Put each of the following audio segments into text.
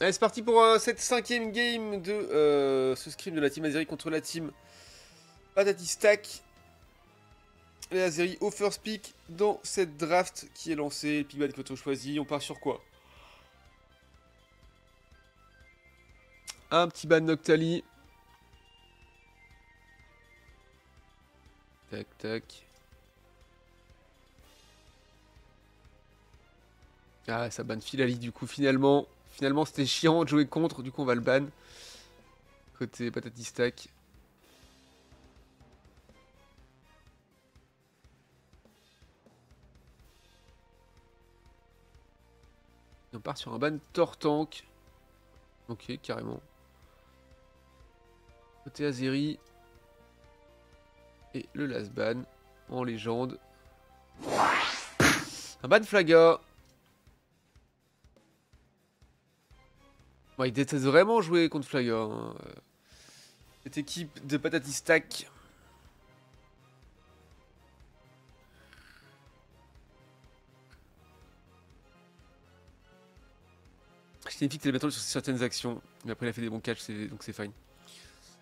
Allez, c'est parti pour cette 5ème game de ce scrim de la team Azeri contre la team Patati Stack. Les Azeri au first pick dans cette draft qui est lancée. Le pick ban que tu choisi. On part sur quoi? Un petit ban Noctali. Tac, tac. Ah, ça banne Filali du coup, finalement. Finalement, c'était chiant de jouer contre, du coup, on va le ban. Côté Patati Stack. Et on part sur un ban Tortank. Ok, carrément. Côté Azeri. Et le last ban en légende. Un ban Flaga. Bon, il déteste vraiment jouer contre Flaga. Hein. Cette équipe de Patati Stack. Je t'ai dit que t'allais mettre sur certaines actions. Mais après, il a fait des bons catchs, donc c'est fine.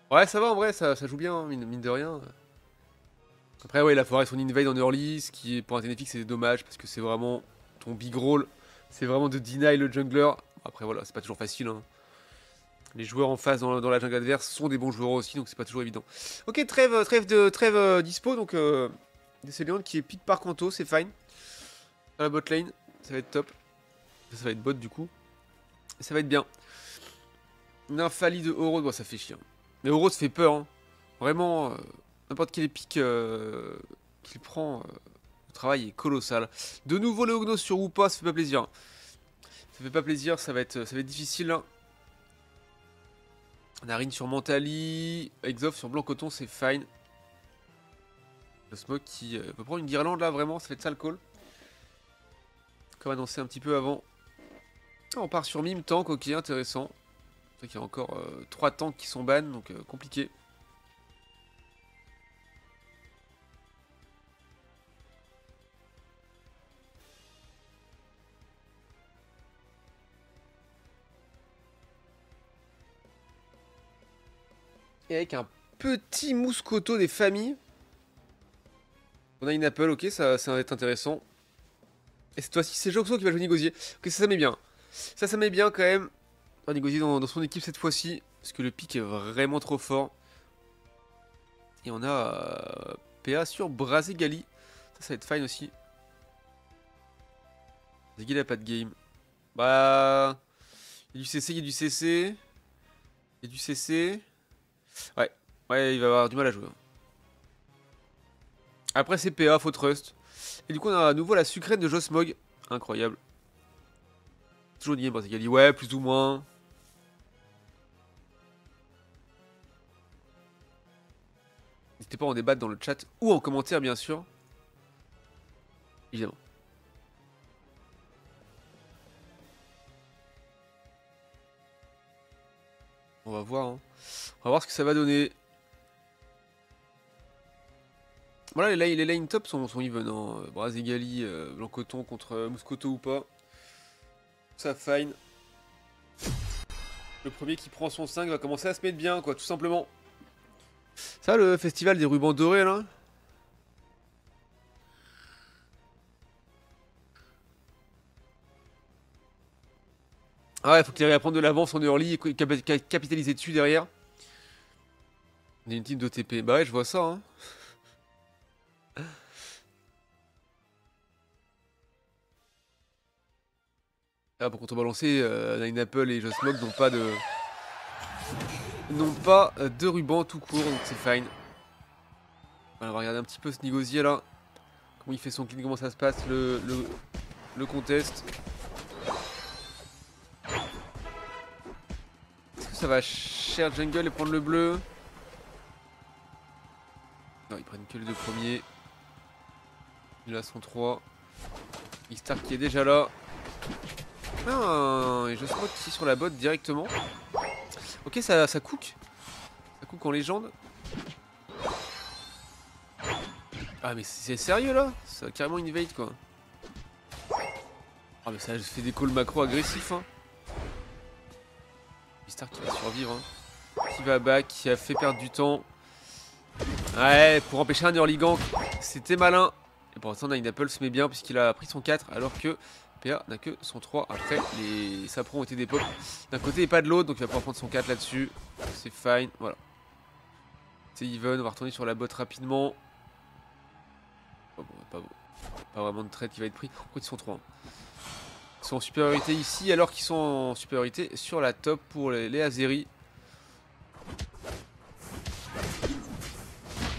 Ouais, ça va en vrai, ça joue bien, hein, mine de rien. Après, ouais, il a foiré son invade en early, ce qui est pour un TNFX, c'est dommage parce que c'est vraiment ton big roll. C'est vraiment de deny le jungler. Après, voilà, c'est pas toujours facile. Hein. Les joueurs en face dans la jungle adverse sont des bons joueurs aussi, donc c'est pas toujours évident. Ok, trêve dispo, donc Décéléon qui est pick par Kanto, c'est fine. Dans la bot lane, ça va être top. Ça va être bot du coup. Et ça va être bien. Nymphali de Oro, bon, ça fait chier. Mais Oro se fait peur. Hein. Vraiment, n'importe quel pick qu'il prend, le travail est colossal. De nouveau le Ognos sur Woopa, ça fait pas plaisir. Ça fait pas plaisir, ça va être difficile. Hein. Narine sur Mentali, Exof sur Blanc Coton, c'est fine. Le Smoke qui peut prendre une guirlande là, vraiment, ça fait de ça le call. Comme annoncé un petit peu avant. Ah, on part sur Mime Tank, ok, intéressant. C'est vrai qu'il y a encore 3 tanks qui sont ban, donc compliqué. Et avec un petit mouscoto des familles. On a une Apple, ok, ça va être intéressant. Et cette fois-ci, c'est Joxo qui va jouer Négosier. Ok, ça met bien. Ça met bien quand même. On va négocier dans son équipe cette fois-ci. Parce que le pic est vraiment trop fort. Et on a PA sur Brazegali. Ça va être fine aussi. Brazegali a pas de game. Bah. Il y a du CC, il y a du CC. Il y a du CC. Ouais, il va avoir du mal à jouer. Après, c'est PA, faut trust. Et du coup, on a à nouveau la sucrète de Josmog. Incroyable. Toujours une game, Brazegali. Ouais, plus ou moins. N'hésitez pas à en débattre dans le chat ou en commentaire, bien sûr. Évidemment. On va voir. Hein. On va voir ce que ça va donner. Voilà, les lane top sont even. Hein. Brazegali, Blanc Coton contre Mouscoto ou pas. Ça fine. Le premier qui prend son 5 va commencer à se mettre bien, quoi, tout simplement. Ça, le festival des rubans dorés, là. Ah ouais, faut qu'il arrive à prendre de l'avance en early et capitaliser dessus derrière. On est une team d'OTP. Bah ouais, je vois ça, hein. Ah, pour contrebalancer, Nine Apple et Josmog n'ont pas de ruban tout court, donc c'est fine. On va regarder un petit peu ce négocier là. Comment il fait son clean, comment ça se passe, le contest. Est-ce que ça va cher jungle et prendre le bleu? Non, ils prennent que les deux premiers. Il a son 3. X-Star qui est déjà là. Ah, et je spot ici sur la botte directement. Ok, ça cook. Ça cook en légende. Ah, mais c'est sérieux là? Ça a carrément une invade quoi. Ah, mais ça fait des calls macro agressifs. Hein. Star qui va survivre. Hein. Qui va back, qui a fait perdre du temps. Ouais, pour empêcher un early gank, c'était malin. Et pour l'instant, Nine Apple se met bien puisqu'il a pris son 4 alors que PA n'a que son 3. Après, les saprons ont été des pop d'un côté et pas de l'autre, donc il va pouvoir prendre son 4 là-dessus. C'est fine, voilà. C'est even, on va retourner sur la botte rapidement. Oh, bon, pas vraiment de trade qui va être pris. Pourquoi ils sont 3 hein. Ils sont en supériorité ici alors qu'ils sont en supériorité sur la top pour les Azeri.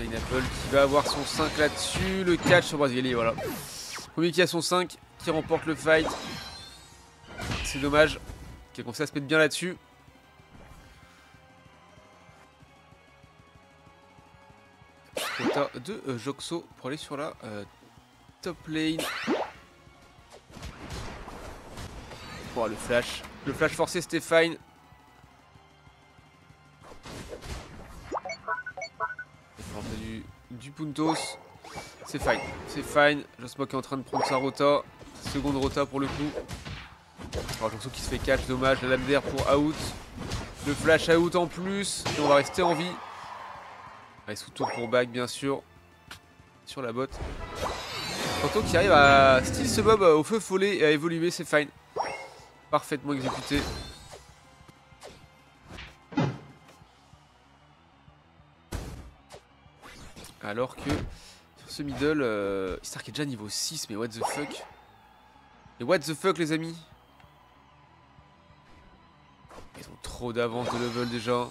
Nine Apple qui va avoir son 5 là-dessus. Le catch sur Brasileiro, voilà. Premier qui a son 5 qui remporte le fight. C'est dommage. Qui a commencé à se mettre bien là-dessus. Quota de Joxo pour aller sur la top lane. Bon, le flash. Le flash forcé, c'était fine. Du Puntos. C'est fine. C'est fine. Josmok est en train de prendre sa rota. Seconde rota pour le coup. Alors Joxo qui se fait catch. Dommage. La lame d'air pour out. Le flash out en plus. Et on va rester en vie. Allez, sous tour pour back bien sûr. Sur la botte. Kanto qui arrive à style ce mob au feu follet et à évoluer. C'est fine. Parfaitement exécuté. Alors que sur ce middle, Stark est déjà niveau 6, mais what the fuck. Et what the fuck les amis. Ils ont trop d'avance de level déjà.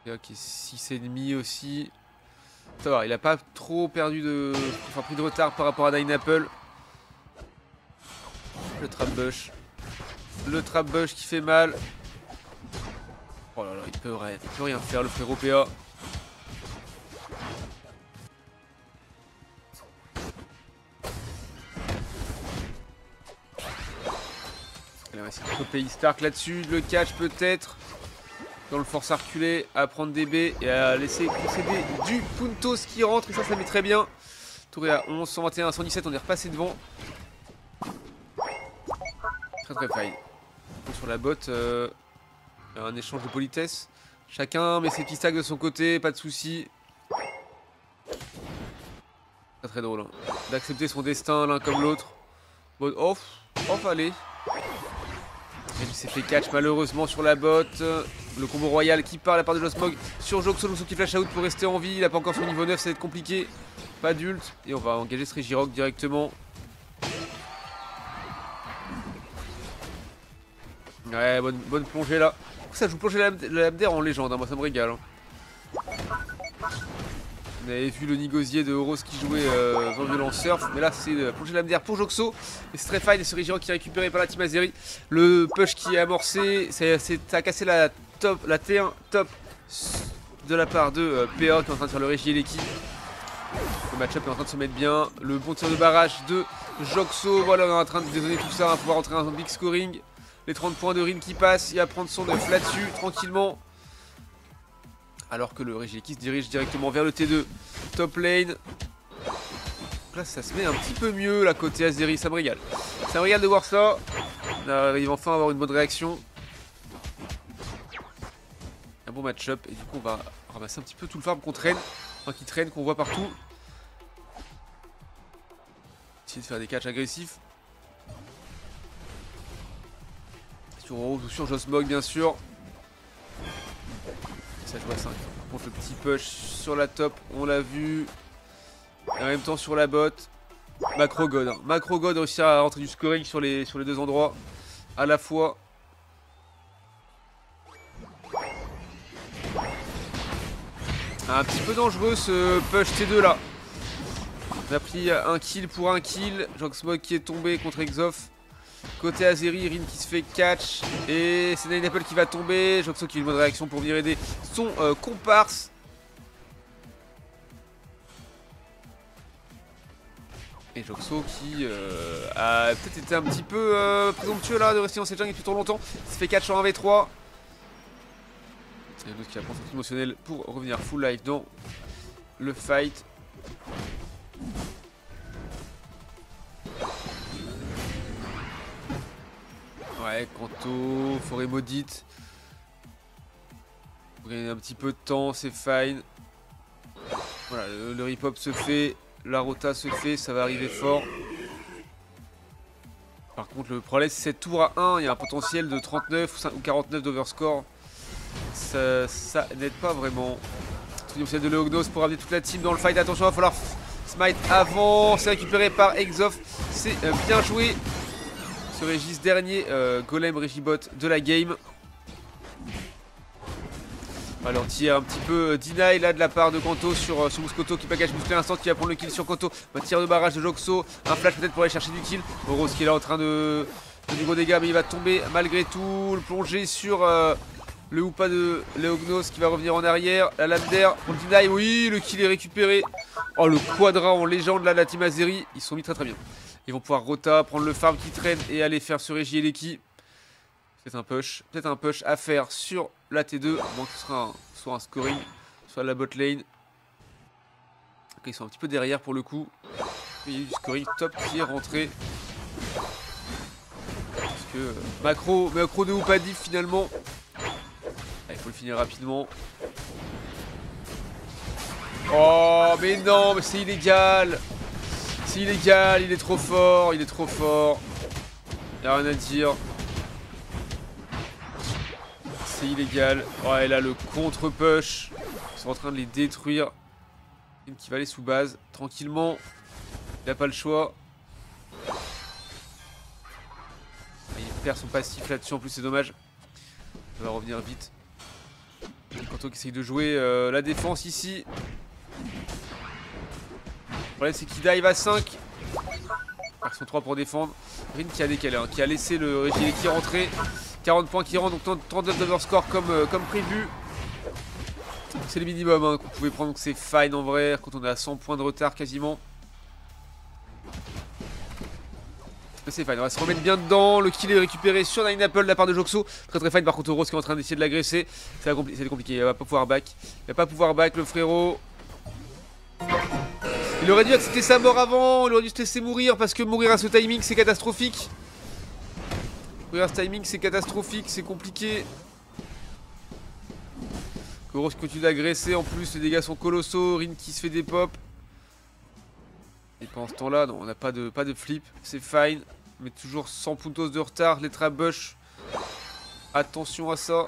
Ok, 6,5 aussi. Ça va, il a pas trop perdu de... Enfin pris de retard par rapport à Nine Apple. Le trap bush. Le trap bush qui fait mal. Oh là là, il peut rien faire le frérot PA. Allez, on va essayer de choper Stark là-dessus. Le catch peut-être. Dans le force à reculer, à prendre des baies et à laisser procéder du Puntos qui rentre. Et ça met très bien. Touré à 11, 121, 117, on est repassé devant. Très fine. Sur la botte, un échange de politesse. Chacun met ses petits stacks de son côté, pas de soucis. Très drôle. Hein. D'accepter son destin l'un comme l'autre. Bon, off, allez. Il s'est fait catch malheureusement sur la botte. Le combo royal qui part à la part de Josmog sur Joxo. Joxo qui flash out pour rester en vie. Il n'a pas encore son niveau 9, ça va être compliqué. Pas d'ult. Et on va engager ce Regirock directement. Ouais, bonne plongée là. Ça joue plonger la MDR en légende, hein. Moi ça me régale. Hein. On avait vu le nigosier de Euros qui jouait dans Violent Surf, mais là c'est plonger la MDR pour Joxo. Et c'est très fine, et ce Regirock qui est récupéré par la team Azeri. Le push qui est amorcé, ça a cassé la T1 top de la part de PA qui est en train de faire le Régi et l'équipe. Le match-up est en train de se mettre bien. Le bon tir de barrage de Joxo. Voilà, on est en train de dézonner tout ça, on va pouvoir rentrer dans un big scoring. Les 30 points de Rin qui passent, il va prendre son 9 là-dessus, tranquillement. Alors que le Régi qui se dirige directement vers le T2 top lane. Là ça se met un petit peu mieux là côté Azeri, ça me régale. Ça me régale de voir ça. On arrive enfin à avoir une bonne réaction. Un bon match-up et du coup on va ramasser un petit peu tout le farm qu'on traîne. Enfin qui traîne, qu'on voit partout. Essayer de faire des catchs agressifs. Sur Rose ou sur Josmog bien sûr. Ça joue à 5. Par contre le petit push sur la top, on l'a vu. Et en même temps sur la botte. Macro God. Hein. Macro God a réussi à rentrer du scoring sur les deux endroits. À la fois. Un petit peu dangereux ce push T2 là. On a pris un kill pour un kill. Joxmog qui est tombé contre Exof. Côté Azeri, Rin qui se fait catch. Et c'est Nine Apple qui va tomber. Joxo qui a une bonne réaction pour venir aider son comparse. Et Joxo qui a peut-être été un petit peu présomptueux là de rester dans cette jungle depuis trop longtemps. Il se fait catch en 1v3. Et l'autre qui va prendre son émotionnel pour revenir full life dans le fight. Ouais, Kanto, forêt maudite. Faut gagner un petit peu de temps, c'est fine. Voilà, le rip-hop se fait, la rota se fait, ça va arriver fort. Par contre, le problème, c'est cette tour à 1, il y a un potentiel de 39 ou 49 d'overscore. Ça n'aide pas vraiment. Potentiel de Leognos pour amener toute la team dans le fight. Attention, il va falloir smite avant. C'est récupéré par Exof. C'est bien joué. Ce Régis, dernier golem Régibot de la game. On va leur tirer un petit peu deny là de la part de Kanto sur Muskoto qui package musclé à l'instant, qui va prendre le kill sur Kanto. Un tir de barrage de Joxo, un flash peut-être pour aller chercher du kill. Boros qui est là en train de du gros dégâts, mais il va tomber malgré tout. Le plonger sur le Hoopa de Leognos qui va revenir en arrière. La Lander pour le deny, oui, le kill est récupéré. Oh, le quadra en légende là de la team Azeri, ils sont mis très très bien. Ils vont pouvoir rota, prendre le farm qui traîne et aller faire ce Régi et Leki. Peut-être un push à faire sur la T2, à moins que ce sera soit un scoring, soit la bot lane. Okay, ils sont un petit peu derrière pour le coup. Il y a eu du scoring top qui est rentré. Parce que macro de Hoopa diff finalement. Il faut le finir rapidement. Oh mais non, mais c'est illégal. C'est illégal, il est trop fort, il est trop fort. Il n'y a rien à dire. C'est illégal. Oh, et là, le contre-push. Ils sont en train de les détruire. Qui va aller sous base tranquillement. Il n'a pas le choix. Et il perd son passif là-dessus. En plus, c'est dommage. Ça va revenir vite. Kanto qui essaye de jouer la défense ici. Le problème, c'est qu'il dive à 5. Ils sont 3 pour défendre. Rin qui a décalé, hein, qui a laissé le Régilé qui rentrait. 40 points qui rentrent, donc 39 d'overscore comme prévu. C'est le minimum hein, qu'on pouvait prendre, donc c'est fine en vrai, quand on est à 100 points de retard quasiment. Mais c'est fine, on va se remettre bien dedans. Le kill est récupéré sur Nine Apple de la part de Joxo. Très très fine, par contre Rose qui est en train d'essayer de l'agresser. C'est compliqué, il va pas pouvoir back. Il va pas pouvoir back le frérot. Il aurait dû accepter sa mort avant, il aurait dû se laisser mourir parce que mourir à ce timing c'est catastrophique. Mourir à ce timing c'est catastrophique, c'est compliqué. Koros qui continue d'agresser, en plus les dégâts sont colossaux, Rin qui se fait des pops. Et pendant ce temps là, non, on n'a pas de flip, c'est fine. Mais toujours 100 puntos de retard, les trap bush. Attention à ça.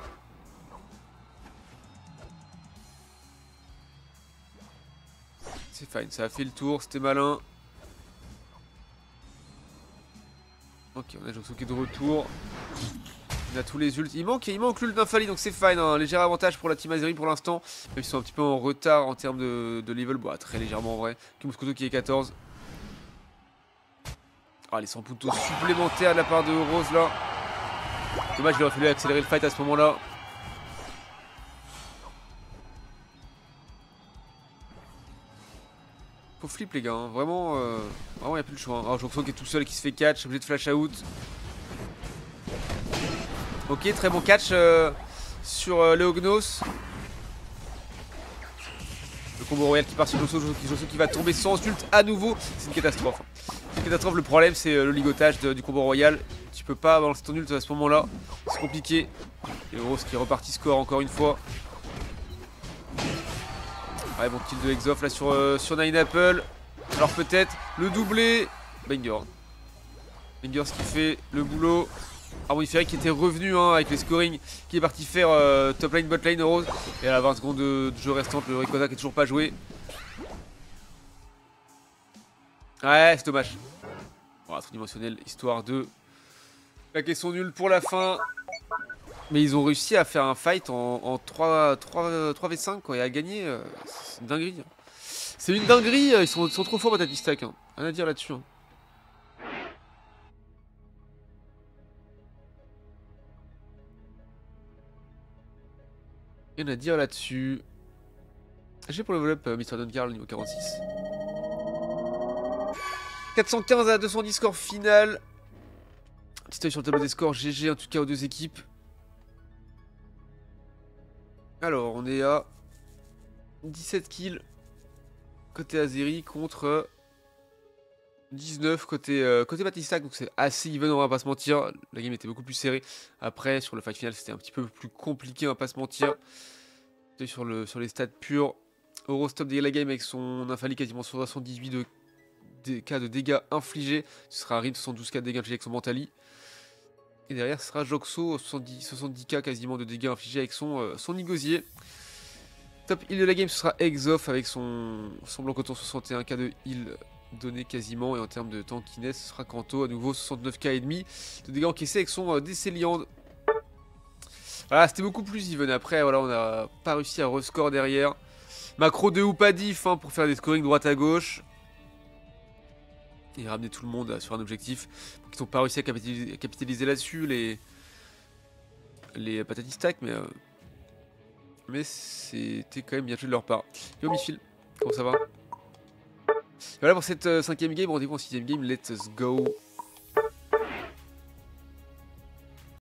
C'est fine, ça a fait le tour, c'était malin. Ok, on a Joxo qui est de retour. Il a tous les ults. Il manque l'ult d'Infali, donc c'est fine. Un léger avantage pour la team Azeri pour l'instant. Ils sont un petit peu en retard en termes de level. Bon, très légèrement en vrai. Muskoto qui est 14. Ah, les 100 puntos supplémentaires de la part de Rose là. Dommage, il aurait fallu accélérer le fight à ce moment-là. Faut flip les gars, hein. Vraiment, vraiment il n'y a plus le choix. Hein. Alors Joxo qui est tout seul, qui se fait catch, obligé de flash out. Ok, très bon catch sur Leognos. Le combo royal qui part sur Joxo qui va tomber sans ult à nouveau. C'est une catastrophe. C'est une catastrophe, le problème c'est le ligotage du combo royal. Tu peux pas balancer ton ult à ce moment là. C'est compliqué. Et Rose qui est reparti score encore une fois. Ouais, bon kill de Exof là sur Nine Apple. Alors peut-être le doublé. Banger. Banger ce qui fait le boulot. Harmoniférique qui était revenu hein, avec les scoring, qui est parti faire top lane, bot lane, Rose. Et à la 20 secondes de jeu restante, le Rayquaza qui est toujours pas joué. Ouais, c'est dommage. Bon, tridimensionnel, histoire de claquer son nul pour la fin. Mais ils ont réussi à faire un fight en 3v5 quoi, et à gagner. C'est une dinguerie. Hein. C'est une dinguerie, ils sont trop forts Batatistack. Hein. Rien à dire là-dessus. Hein. Rien à dire là-dessus. J'ai pour le level up Mr. Duncar niveau 46. 415 à 210 score final. Petit œil sur le tableau des scores, GG en tout cas aux deux équipes. Alors on est à 17 kills côté Azeri contre 19 côté Batistac, donc c'est assez even, on va pas se mentir. La game était beaucoup plus serrée. Après, sur le fight final, c'était un petit peu plus compliqué, on va pas se mentir. Sur les stats purs, Oro stop la game avec son Infali quasiment 78 cas de dégâts infligés. Ce sera Rin 72 cas de dégâts infligés avec son Mentali. Et derrière, ce sera Joxo 70 cas quasiment de dégâts infligés avec son Igosier. Top heal de la game, ce sera Exoff avec son Blanc Coton 61 cas de heal donné quasiment. Et en termes de tankiness, ce sera Kanto à nouveau 69k et demi de dégâts encaissés avec son Décéliande. Voilà, c'était beaucoup plus even. Après, voilà, on n'a pas réussi à rescore derrière. Macro de ou pas diff pour faire des scorings droite à gauche. Et ramener tout le monde sur un objectif. Donc ils n'ont pas réussi à capitaliser là-dessus, les patatis stack, mais c'était quand même bien joué de leur part. Yo Miphil, comment ça va? Et voilà pour cette 5ème game, rendez-vous en 6ème game, let's go.